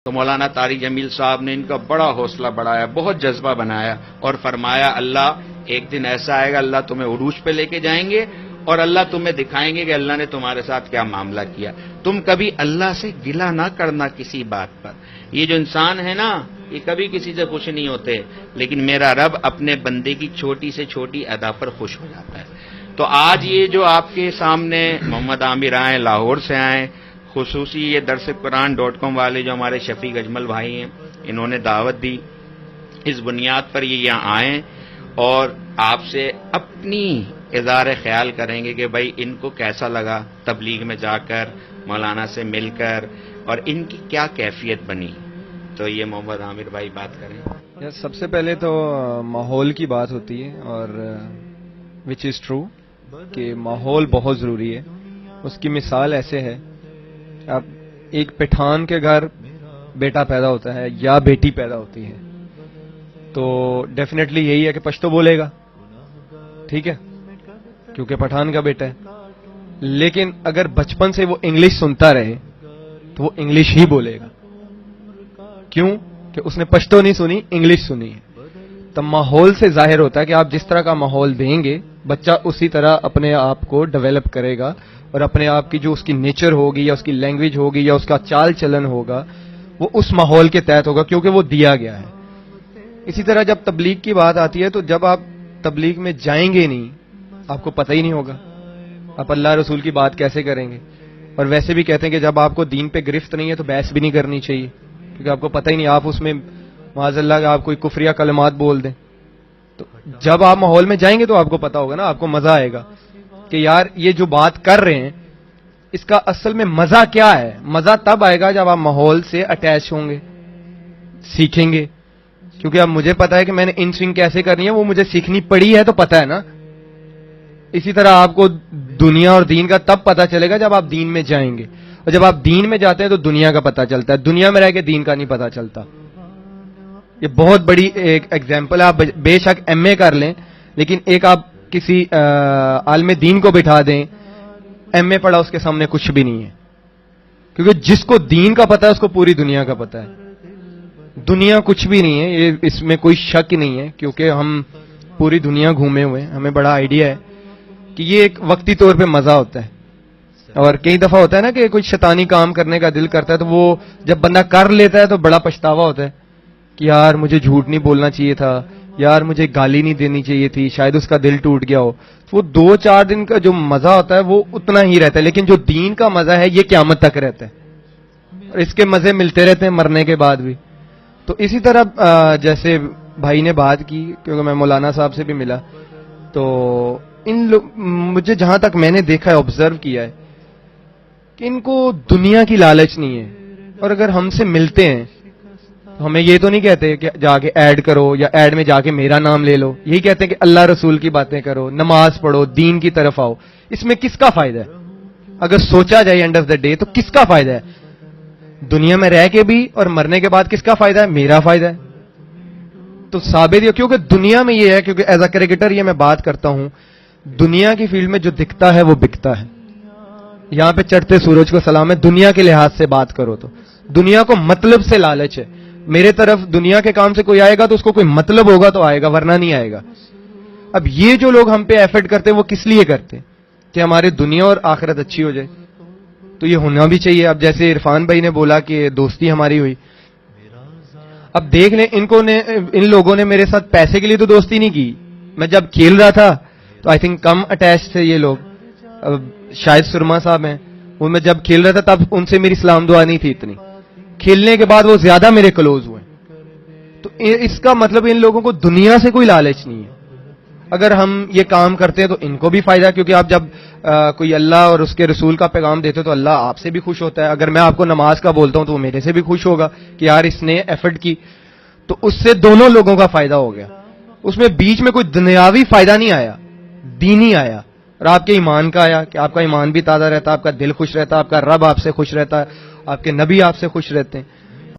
تو مولانا طارق جمیل صاحب نے ان کا بڑا حوصلہ بڑھایا، بہت جذبہ بنایا اور فرمایا اللہ ایک دن ایسا آئے گا اللہ تمہیں عروج پہ لے کے جائیں گے اور اللہ تمہیں دکھائیں گے کہ اللہ نے تمہارے ساتھ کیا معاملہ کیا. تم کبھی اللہ سے گلہ نہ کرنا کسی بات پر. یہ جو انسان ہے نا یہ کبھی کسی سے خوش نہیں ہوتے، لیکن میرا رب اپنے بندے کی چھوٹی سے چھوٹی ادا پر خوش ہو جاتا ہے. تو آج یہ جو آپ کے سامنے محمد عامر آئے، لاہور سے آئے، خصوصی یہ درسقرآن.com والے جو ہمارے شفیق اجمل بھائی ہیں انہوں نے دعوت دی، اس بنیاد پر یہ یہاں آئیں اور آپ سے اپنی اظہار خیال کریں گے کہ بھائی ان کو کیسا لگا تبلیغ میں جا کر، مولانا سے مل کر، اور ان کی کیا کیفیت بنی. تو یہ محمد عامر بھائی بات کریں. سب سے پہلے تو ماحول کی بات ہوتی ہے اور وچ از ٹرو کہ ماحول بہت ضروری ہے. اس کی مثال ایسے ہے، اب ایک پٹھان کے گھر بیٹا پیدا ہوتا ہے یا بیٹی پیدا ہوتی ہے تو ڈیفینیٹلی یہی ہے کہ پشتو بولے گا، ٹھیک ہے، کیونکہ پٹھان کا بیٹا ہے. لیکن اگر بچپن سے وہ انگلش سنتا رہے تو وہ انگلش ہی بولے گا. کیوں؟ کہ اس نے پشتو نہیں سنی، انگلش سنی ہے. تو ماحول سے ظاہر ہوتا ہے کہ آپ جس طرح کا ماحول دیں گے بچہ اسی طرح اپنے آپ کو ڈیولپ کرے گا اور اپنے آپ کی جو اس کی نیچر ہوگی یا اس کی لینگویج ہوگی یا اس کا چال چلن ہوگا وہ اس ماحول کے تحت ہوگا کیونکہ وہ دیا گیا ہے. اسی طرح جب تبلیغ کی بات آتی ہے تو جب آپ تبلیغ میں جائیں گے نہیں آپ کو پتہ ہی نہیں ہوگا آپ اللہ رسول کی بات کیسے کریں گے. اور ویسے بھی کہتے ہیں کہ جب آپ کو دین پہ گرفت نہیں ہے تو بحث بھی نہیں کرنی چاہیے کیونکہ آپ کو پتہ ہی نہیں، آپ اس میں معاذ اللہ کہ آپ کوئی کفریہ کلمات بول دیں. تو جب آپ ماحول میں جائیں گے تو آپ کو پتا ہوگا نا، آپ کو مزہ آئے گا کہ یار یہ جو بات کر رہے ہیں اس کا اصل میں مزہ کیا ہے. مزہ تب آئے گا جب آپ ماحول سے اٹیچ ہوں گے، سیکھیں گے. کیونکہ اب مجھے پتا ہے کہ میں نے ان سوئنگ کیسے کرنی ہے، وہ مجھے سیکھنی پڑی ہے تو پتا ہے نا. اسی طرح آپ کو دنیا اور دین کا تب پتا چلے گا جب آپ دین میں جائیں گے، اور جب آپ دین میں جاتے ہیں تو دنیا کا پتا چلتا ہے. دنیا میں رہ کے دین کا نہیں پتا چلتا. یہ بہت بڑی ایک ایگزامپل ہے. آپ بے شک ایم اے کر لیں لیکن ایک آپ کسی عالم دین کو بٹھا دیں، ایم اے پڑھا اس کے سامنے کچھ بھی نہیں ہے. کیونکہ جس کو دین کا پتا ہے اس کو پوری دنیا کا پتا ہے. دنیا کچھ بھی نہیں ہے، یہ اس میں کوئی شک نہیں ہے کیونکہ ہم پوری دنیا گھومے ہوئے ہیں، ہمیں بڑا آئیڈیا ہے کہ یہ ایک وقتی طور پہ مزہ ہوتا ہے. اور کئی دفعہ ہوتا ہے نا کہ کوئی شیطانی کام کرنے کا دل کرتا ہے تو وہ جب بندہ کر لیتا ہے تو بڑا پچھتاوا ہوتا ہے کہ یار مجھے جھوٹ نہیں بولنا چاہیے تھا، یار مجھے گالی نہیں دینی چاہیے تھی، شاید اس کا دل ٹوٹ گیا ہو. تو وہ 2-4 دن کا جو مزہ ہوتا ہے وہ اتنا ہی رہتا ہے، لیکن جو دین کا مزہ ہے یہ قیامت تک رہتا ہے اور اس کے مزے ملتے رہتے ہیں مرنے کے بعد بھی. تو اسی طرح جیسے بھائی نے بات کی، کیونکہ میں مولانا صاحب سے بھی ملا تو مجھے جہاں تک میں نے دیکھا ہے، آبزرو کیا ہے کہ ان کو دنیا کی لالچ نہیں ہے. اور اگر ہم سے ملتے ہیں تو ہمیں یہ تو نہیں کہتے کہ جا کے ایڈ کرو یا ایڈ میں جا کے میرا نام لے لو. یہی کہتے ہیں کہ اللہ رسول کی باتیں کرو، نماز پڑھو، دین کی طرف آؤ. اس میں کس کا فائدہ ہے؟ اگر سوچا جائے اینڈ آف دا ڈے تو کس کا فائدہ ہے؟ دنیا میں رہ کے بھی اور مرنے کے بعد کس کا فائدہ ہے؟ میرا فائدہ ہے. تو ثابت یہ، کیونکہ دنیا میں یہ ہے، کیونکہ ایز اے کرکٹر یہ میں بات کرتا ہوں، دنیا کی فیلڈ میں جو دکھتا ہے وہ بکتا ہے. یہاں پہ چڑھتے سورج کو سلام ہے. دنیا کے لحاظ سے بات کرو تو دنیا کو مطلب سے لالچ ہے. میرے طرف دنیا کے کام سے کوئی آئے گا تو اس کو کوئی مطلب ہوگا تو آئے گا، ورنہ نہیں آئے گا. اب یہ جو لوگ ہم پہ ایفرٹ کرتے ہیں وہ کس لیے کرتے ہیں؟ کہ ہمارے دنیا اور آخرت اچھی ہو جائے. تو یہ ہونا بھی چاہیے. اب جیسے عرفان بھائی نے بولا کہ دوستی ہماری ہوئی، اب دیکھ لیں ان لوگوں نے میرے ساتھ پیسے کے لیے تو دوستی نہیں کی. میں جب کھیل رہا تھا تو آئی تھنک کم اٹیچ تھے یہ لوگ. شاید سرما صاحب ہیں، ان میں جب کھیل رہا تھا تب ان سے میری سلام دعا نہیں تھی اتنی. کھیلنے کے بعد وہ زیادہ میرے کلوز ہوئے. تو اس کا مطلب ان لوگوں کو دنیا سے کوئی لالچ نہیں ہے. اگر ہم یہ کام کرتے ہیں تو ان کو بھی فائدہ، کیونکہ آپ جب کوئی اللہ اور اس کے رسول کا پیغام دیتے تو اللہ آپ سے بھی خوش ہوتا ہے. اگر میں آپ کو نماز کا بولتا ہوں تو وہ میرے سے بھی خوش ہوگا کہ یار اس نے ایفرٹ کی. تو اس سے دونوں لوگوں کا فائدہ ہو گیا. اس میں بیچ میں کوئی دنیاوی فائدہ نہیں آیا، دینی آیا. اور آپ کے ایمان کا آیا کہ آپ کا ایمان بھی تازہ رہتا، آپ کا دل خوش رہتا، آپ کا رب آپ سے خوش رہتا، آپ کے نبی آپ سے خوش رہتے ہیں.